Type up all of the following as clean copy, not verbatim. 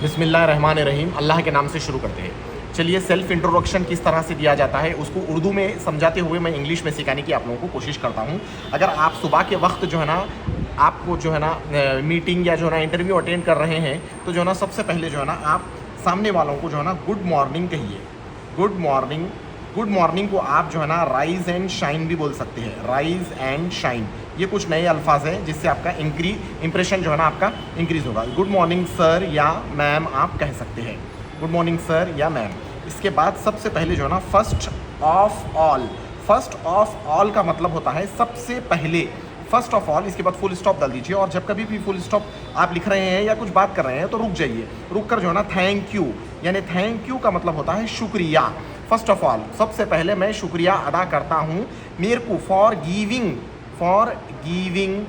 बिस्मिल्लाहिर्रहमानिर्रहीम। अल्लाह के नाम से शुरू करते हैं। चलिए, सेल्फ इंट्रोडक्शन किस तरह से दिया जाता है उसको उर्दू में समझाते हुए मैं इंग्लिश में सिखाने की आप लोगों को कोशिश करता हूँ। अगर आप सुबह के वक्त जो है ना आपको जो है ना मीटिंग या जो है ना इंटरव्यू अटेंड कर रहे हैं तो जो है ना सबसे पहले जो है ना आप सामने वालों को जो है ना गुड मॉर्निंग कहिए। Good morning. गुड मॉर्निंग को आप जो है ना राइज एंड शाइन भी बोल सकते हैं। राइज एंड शाइन, ये कुछ नए अल्फाज हैं जिससे आपका इंप्रेशन जो है ना आपका इंक्रीज होगा। गुड मॉर्निंग सर या मैम आप कह सकते हैं। गुड मॉर्निंग सर या मैम। इसके बाद सबसे पहले जो है ना first of all. First of all का मतलब होता है सबसे पहले। फर्स्ट ऑफ ऑल, इसके बाद फुल स्टॉप डाल दीजिए। और जब कभी भी फुल स्टॉप आप लिख रहे हैं या कुछ बात कर रहे हैं तो रुक जाइए। रुक कर जो है ना थैंक यू, यानी थैंक यू का मतलब होता है शुक्रिया। फर्स्ट ऑफ ऑल, सबसे पहले मैं शुक्रिया अदा करता हूँ मेरे को for giving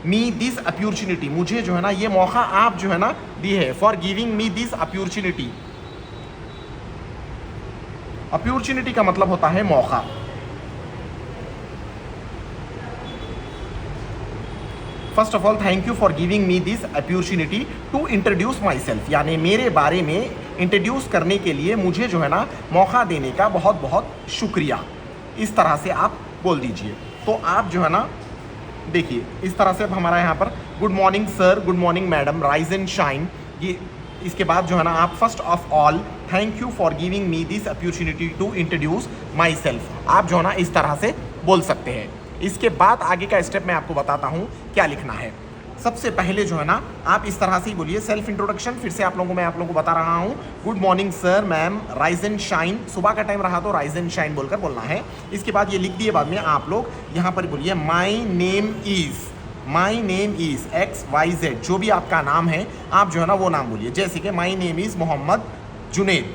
me this opportunity. मुझे जो है ना ये मौका आप जो है ना दी है। For giving me this opportunity. Opportunity का मतलब होता है मौका। First of all, thank you for giving me this opportunity to introduce myself, यानी मेरे बारे में इंट्रोड्यूस करने के लिए मुझे जो है ना मौका देने का बहुत बहुत शुक्रिया। इस तरह से आप बोल दीजिए। तो आप जो है ना देखिए, इस तरह से अब हमारा यहाँ पर good morning sir, good morning madam, rise and shine. ये इसके बाद जो है ना आप first of all thank you for giving me this opportunity to introduce myself, आप जो है ना इस तरह से बोल सकते हैं। इसके बाद आगे का स्टेप मैं आपको बताता हूँ क्या लिखना है। सबसे पहले जो है ना आप इस तरह से ही बोलिए सेल्फ इंट्रोडक्शन। फिर से मैं आप लोगों को बता रहा हूँ। Good morning sir ma'am, rise and shine. सुबह का टाइम रहा तो राइज एंड शाइन बोलकर बोलना है। इसके बाद ये लिख दिए, बाद में आप लोग यहाँ पर बोलिए माई नेम इज़ XYZ। जो भी आपका नाम है आप जो है ना वो नाम बोलिए। जैसे कि my name is Mohammed Junaid,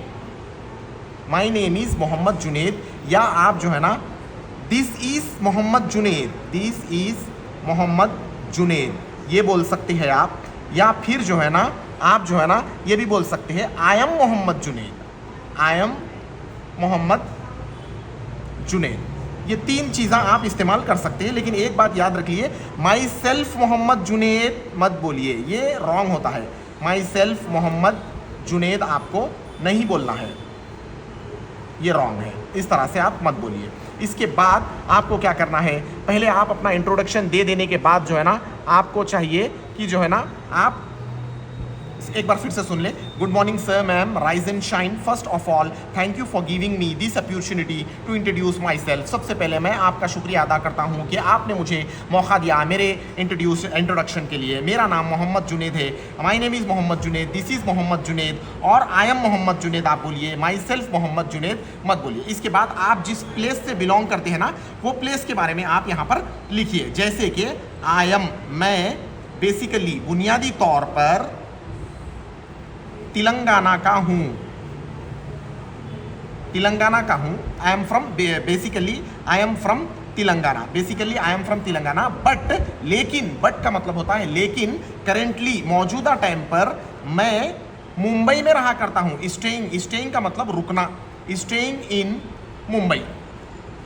my name is Mohammed Junaid. या आप जो है ना this is Mohammed Junaid, this is Mohammed Junaid, ये बोल सकते हैं आप। या फिर जो है ना आप जो है ना ये भी बोल सकते हैं I am Mohammed Junaid, I am Mohammed Junaid. ये तीन चीज़ें आप इस्तेमाल कर सकते हैं। लेकिन एक बात याद रखिए, माई सेल्फ मोहम्मद जुनेद मत बोलिए, ये रॉन्ग होता है। माई सेल्फ मोहम्मद जुनेद आपको नहीं बोलना है, ये रॉन्ग है। इस तरह से आप मत बोलिए। इसके बाद आपको क्या करना है, पहले आप अपना इंट्रोडक्शन दे देने के बाद जो है ना आपको चाहिए कि जो है ना आप एक बार फिर से सुन ले। Good morning sir ma'am, rise and shine. First of all thank you for giving me this opportunity to introduce myself. सबसे पहले मैं आपका शुक्रिया अदा करता हूँ कि आपने मुझे मौका दिया मेरे इंट्रोडक्शन के लिए। मेरा नाम मोहम्मद जुनेद है। My name is Mohammed Junaid, this is Mohammed Junaid और आई एम मोहम्मद जुनेद आप बोलिए। माई सेल्फ मोहम्मद जुनेद मत बोलिए। इसके बाद आप जिस प्लेस से बिलोंग करते हैं ना वो प्लेस के बारे में आप यहाँ पर लिखिए। जैसे कि आई एम, मैं बेसिकली बुनियादी तौर पर तेलंगाना का हूँ, तेलंगाना का हूँ। I am from, basically I am from Telangana, basically I am from Telangana. But, लेकिन, बट का मतलब होता है लेकिन, करेंटली मौजूदा टाइम पर मैं मुंबई में रहा करता हूँ। स्टेइंग का मतलब रुकना, स्टेइंग इन मुंबई।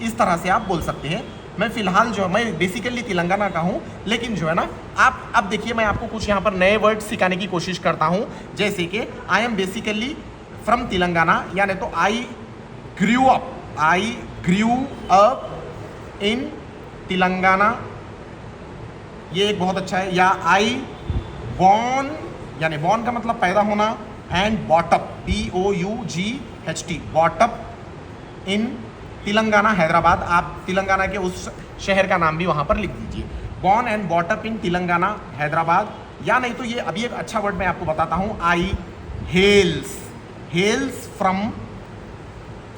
इस तरह से आप बोल सकते हैं। मैं फ़िलहाल जो मैं बेसिकली तेलंगाना का हूँ, लेकिन जो है ना आप अब देखिए मैं आपको कुछ यहाँ पर नए वर्ड सिखाने की कोशिश करता हूँ। जैसे कि I am basically from Telangana, यानी तो I grew up in Telangana, ये एक बहुत अच्छा है। या आई बॉर्न, यानी बॉर्न का मतलब पैदा होना, and brought up BOUGHT, brought up in Telangana Hyderabad. आप तेलंगाना के उस शहर का नाम भी वहाँ पर लिख दीजिए। Born and brought up in Telangana Hyderabad. या नहीं तो ये अभी एक अच्छा वर्ड मैं आपको बताता हूँ, I hails from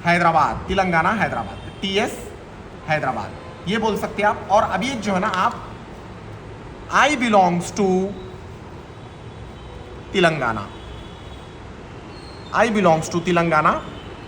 Hyderabad, Telangana Hyderabad, TS Hyderabad, ये बोल सकते हैं आप। और अभी एक जो है ना आप I belongs to Telangana, I belongs to Telangana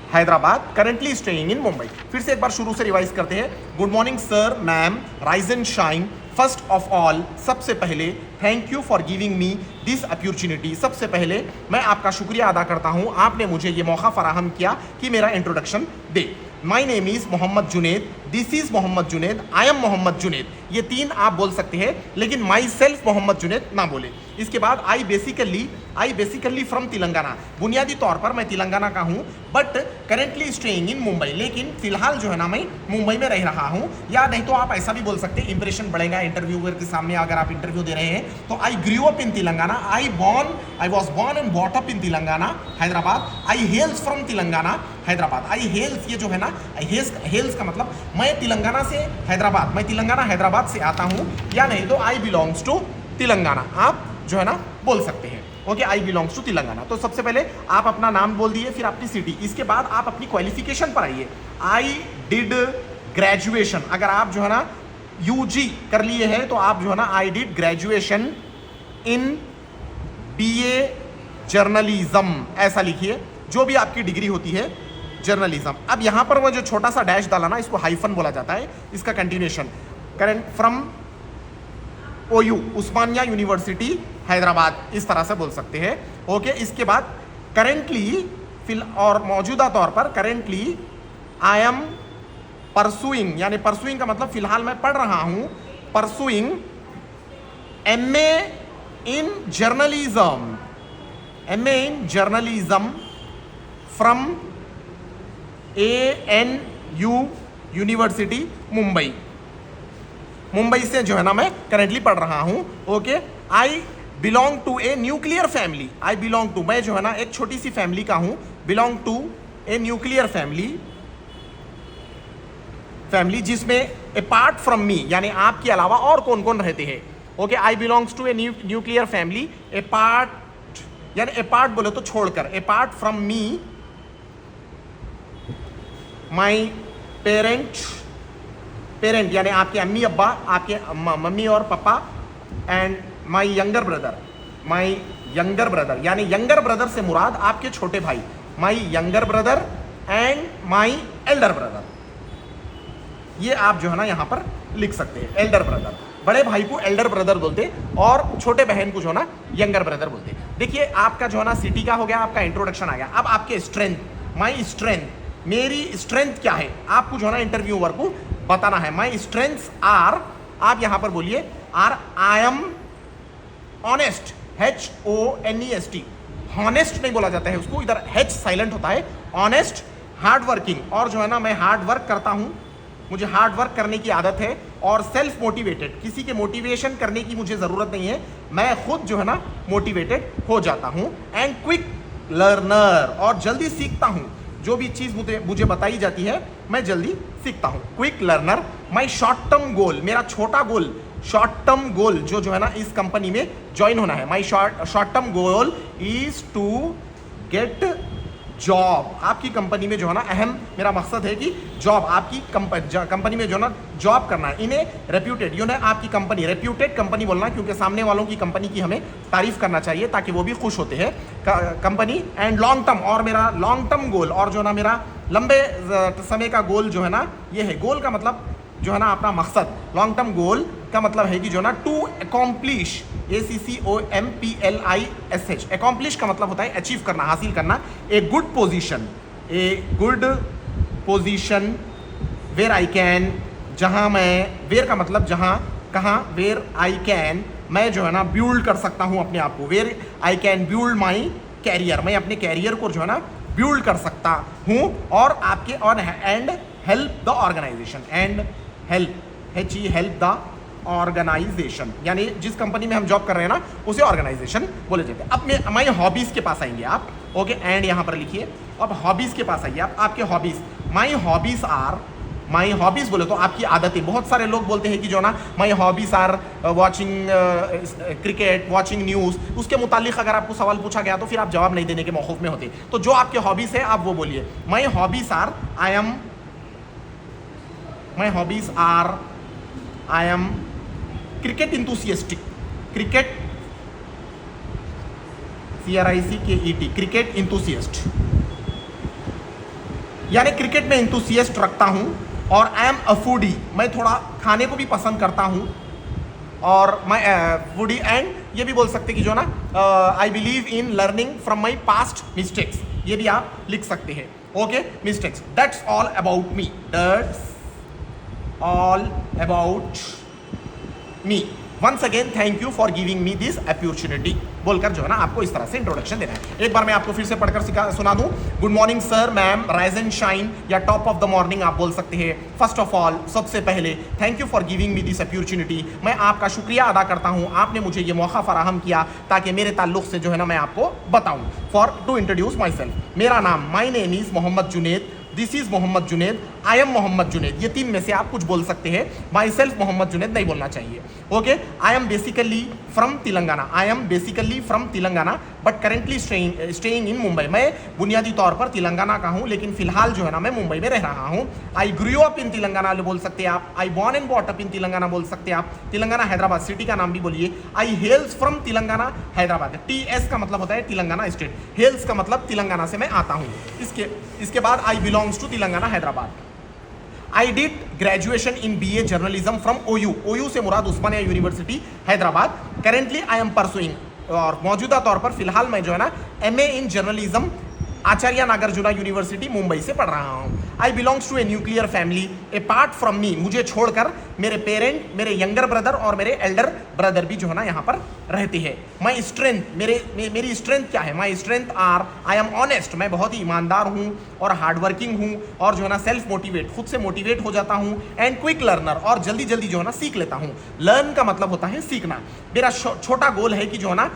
Hyderabad, currently staying in Mumbai. फिर से एक बार शुरू से रिवाइज करते हैं। Good morning sir ma'am, rise and shine. First of all, सबसे पहले thank you for giving me this opportunity. सबसे पहले मैं आपका शुक्रिया अदा करता हूँ, आपने मुझे ये मौका फराहम किया कि मेरा इंट्रोडक्शन दे। My name is Mohammed Junaid, this is Mohammed Junaid, I am Mohammed Junaid, ये 3 आप बोल सकते हैं, लेकिन माई सेल्फ मोहम्मद जुनेद ना बोले। इसके बाद आई बेसिकली फ्रॉम तेलंगाना, बुनियादी तौर पर मैं तेलंगाना का हूँ, but currently staying in Mumbai, लेकिन फिलहाल जो है ना मैं मुंबई में रह रहा हूँ। या नहीं तो आप ऐसा भी बोल सकते हैं, इंप्रेशन बढ़ेगा इंटरव्यूअर के सामने अगर आप इंटरव्यू दे रहे हैं। तो I grew up in Telangana, I was born and brought up in Telangana Hyderabad, I hails from Telangana Hyderabad. I hails, ये जो है ना हेल्स का मतलब मैं तेलंगाना से हैदराबाद, मैं तेलंगाना हैदराबाद से आता हूँ। या नहीं तो आई बिलोंग्स टू तेलंगाना आप जो है ना बोल सकते हैं। Okay, I belongs to Telangana. तो सबसे पहले आप अपना नाम बोल दिए, फिर आपकी सिटी, इसके बाद आप अपनी क्वालिफिकेशन पर आइए। आई डिड ग्रेजुएशन, अगर आप जो है ना यूजी कर लिए हैं तो आप जो है ना आई did graduation in BA journalism, ऐसा लिखिए, जो भी आपकी डिग्री होती है जर्नलिज्म। अब यहाँ पर वो जो छोटा सा डैश डाला ना, इसको हाइफन बोला जाता है, इसका continuation current from ओयू Osmania university Hyderabad, इस तरह से बोल सकते हैं। ओके, इसके बाद करेंटली और मौजूदा तौर पर करेंटली आई एम परसुइंग, यानी परसुइंग का मतलब फिलहाल मैं पढ़ रहा हूं, pursuing MA in journalism, MA in journalism from ANU university Mumbai, Mumbai से जो है ना मैं करेंटली पढ़ रहा हूं। Okay, I belong to a nuclear family, I belong to, मैं जो है ना एक छोटी सी फैमिली का हूं, belong to a nuclear family जिसमें अपार्ट फ्रॉम मी, यानी आपके अलावा और कौन कौन रहते हैं। Okay, I belongs to a nuclear family, apart यानी अपार्ट बोले तो छोड़कर, apart from me my parent यानी आपके अम्मी अब्बा, आपके मम्मी और पापा, एंड माई यंगर ब्रदर, यानी यंगर ब्रदर से मुराद आपके छोटे भाई, my younger brother and my elder brother, ये आप जो है ना यहाँ पर लिख सकते हैं। एल्डर ब्रदर, बड़े भाई को एल्डर ब्रदर बोलते और छोटे बहन को जो है ना यंगर ब्रदर बोलते। देखिए आपका जो है ना सिटी का हो गया, आपका इंट्रोडक्शन आ गया। अब आपके स्ट्रेंथ, माई स्ट्रेंथ, मेरी स्ट्रेंथ क्या है, आपको जो है ना इंटरव्यूअर को बताना है। माई स्ट्रेंथ्स आर, आप यहां पर बोलिए are, I am honest, HONEST, honest नहीं बोला जाता है उसको, इधर H साइलेंट होता है, ऑनेस्ट, हार्ड वर्किंग, और जो है ना मैं हार्ड वर्क करता हूं, मुझे हार्ड वर्क करने की आदत है, और सेल्फ मोटिवेटेड, किसी के मोटिवेशन करने की मुझे ज़रूरत नहीं है, मैं खुद जो है ना मोटिवेटेड हो जाता हूं, एंड क्विक लर्नर, और जल्दी सीखता हूं, जो भी चीज़ मुझे बताई जाती है मैं जल्दी सीखता हूं। क्विक लर्नर, माई शॉर्ट टर्म गोल, मेरा छोटा गोल, शॉर्ट टर्म गोल जो है ना इस कंपनी में ज्वाइन होना है, my short term goal is to get job, आपकी कंपनी में जो है ना अहम मेरा मकसद है कि जॉब, आपकी कंपनी में जो है ना जॉब करना है। इन्हें रेप्यूटेड, यू ने आपकी कंपनी, रेप्यूटेड कंपनी बोलना, क्योंकि सामने वालों की कंपनी की हमें तारीफ करना चाहिए ताकि वो भी खुश होते हैं कंपनी। एंड लॉन्ग टर्म, और मेरा लॉन्ग टर्म गोल, और जो है ना मेरा लंबे समय का गोल जो है ना ये है, गोल का मतलब जो है ना अपना मकसद, लॉन्ग टर्म गोल का मतलब है कि जो ना टू अकॉम्प्लिश, ACCOMPLISH, अकॉम्प्लिश का मतलब होता है अचीव करना, हासिल करना, a good position where I can, जहां मैं, वेयर का मतलब जहां, कहां, वेयर आई कैन, मैं जो है ना बिल्ड कर सकता हूं अपने आप को, where I can build my career, मैं अपने कैरियर को जो है ना बिल्ड कर सकता हूं, और आपके और and help the organisation, and help, help the organisation, यानी जिस कंपनी में हम जॉब कर रहे हैं ना उसे ऑर्गेनाइजेशन बोले जाते हैं। अब मैं हॉबीज के पास आएंगे आप। ओके, एंड यहाँ पर लिखिए, अब हॉबीज के पास आइए आप। आपके hobbies, my hobbies are, my hobbies बोले तो आपकी आदतें, बहुत सारे लोग बोलते हैं कि जो ना my hobbies are watching cricket, watching news, उसके मुतालिक अगर आपको सवाल पूछा गया तो फिर आप जवाब नहीं देने के मौक़ूफ़ में होते, तो जो आपके हॉबीज़ है आप वो बोलिए। My hobbies are, my hobbies are, I am cricket enthusiastic, cricket CRICKET, cricket enthusiast, यानी क्रिकेट में इंथुसियस्ट रखता हूं, और आई एम अ फूडी, मैं थोड़ा खाने को भी पसंद करता हूं, और मैं फूडी, एंड ये भी बोल सकते कि जो ना I believe in learning from my past mistakes, ये भी आप लिख सकते हैं। Okay, mistakes, that's all about me, that's all about me. Once again thank you for giving me this opportunity बोलकर जो है ना आपको इस तरह से इंट्रोडक्शन देना है। एक बार मैं आपको फिर से पढ़कर सुना दूं। Good morning sir, ma'am, rise and shine या टॉप ऑफ द मॉर्निंग आप बोल सकते हैं। फर्स्ट ऑफ ऑल, सबसे पहले thank you for giving me this opportunity. मैं आपका शुक्रिया अदा करता हूं, आपने मुझे ये मौका फराहम किया ताकि मेरे ताल्लुक से जो है ना मैं आपको बताऊं। For to introduce myself, मेरा नाम, my name is Mohammed Junaid, this is Mohammed Junaid, I am Mohammed Junaid. ये तीन में से आप कुछ बोल सकते हैं, माई सेल्फ मोहम्मद जुनेद नहीं बोलना चाहिए। Okay, I am basically from Telangana, I am basically from Telangana but currently staying in Mumbai. मैं बुनियादी तौर पर तेलंगाना का हूँ लेकिन फिलहाल जो है ना मैं मुंबई में रह रहा हूँ। आई ग्रू अप इन तेलंगाना बोल सकते हैं आप, I born and brought up in Telangana बोल सकते हैं आप। तेलंगाना हैदराबाद सिटी का नाम भी बोलिए। I hails from Telangana Hyderabad, TS का मतलब होता है तेलंगाना स्टेट, हेल्स का मतलब तेलंगाना से मैं आता हूँ। इसके बाद I belongs to Telangana Hyderabad. I did graduation in BA journalism from OU से मुराद Osmania university Hyderabad. Currently I am pursuing, और मौजूदा तौर पर फिलहाल मैं जो है ना MA in journalism Acharya Nagarjuna university Mumbai से पढ़ रहा हूँ। I belongs to a nuclear family. Apart from me, मुझे छोड़कर मेरे पेरेंट, मेरे यंगर ब्रदर और मेरे एल्डर ब्रदर भी जो है ना यहाँ पर रहते हैं। माई स्ट्रेंथ, मेरी स्ट्रेंथ क्या है? My strength are, I am honest, मैं बहुत ही ईमानदार हूँ और हार्ड वर्किंग हूँ और जो है ना सेल्फ मोटिवेट, खुद से मोटिवेट हो जाता हूँ। एंड क्विक लर्नर, और जल्दी जल्दी जो है ना सीख लेता हूँ। लर्न का मतलब होता है सीखना। मेरा छोटा गोल है कि जो है ना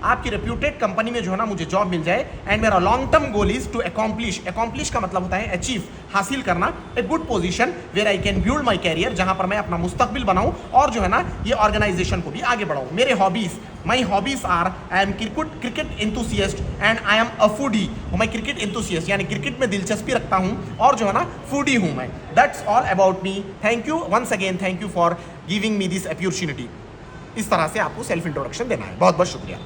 आपकी रेप्यूटेड कंपनी में जो है ना मुझे जॉब मिल जाए। एंड मेरा long term goal is to accomplish का मतलब होता है अचीव, हासिल करना, a good position where I can build my career, जहां पर मैं अपना मुस्तकबिल बनाऊं और जो है ना ये ऑर्गेनाइजेशन को भी आगे बढ़ाऊं। मेरे hobbies, my hobbies are, I am cricket enthusiast and I am a foodie. मैं क्रिकेट एंथुसियस्ट यानी क्रिकेट में दिलचस्पी रखता हूं और जो है ना फूडी हूं मैं। That's all about me. Thank you once again, thank you for giving me this opportunity. इस तरह से आपको सेल्फ इंट्रोडक्शन देना है। बहुत बहुत शुक्रिया।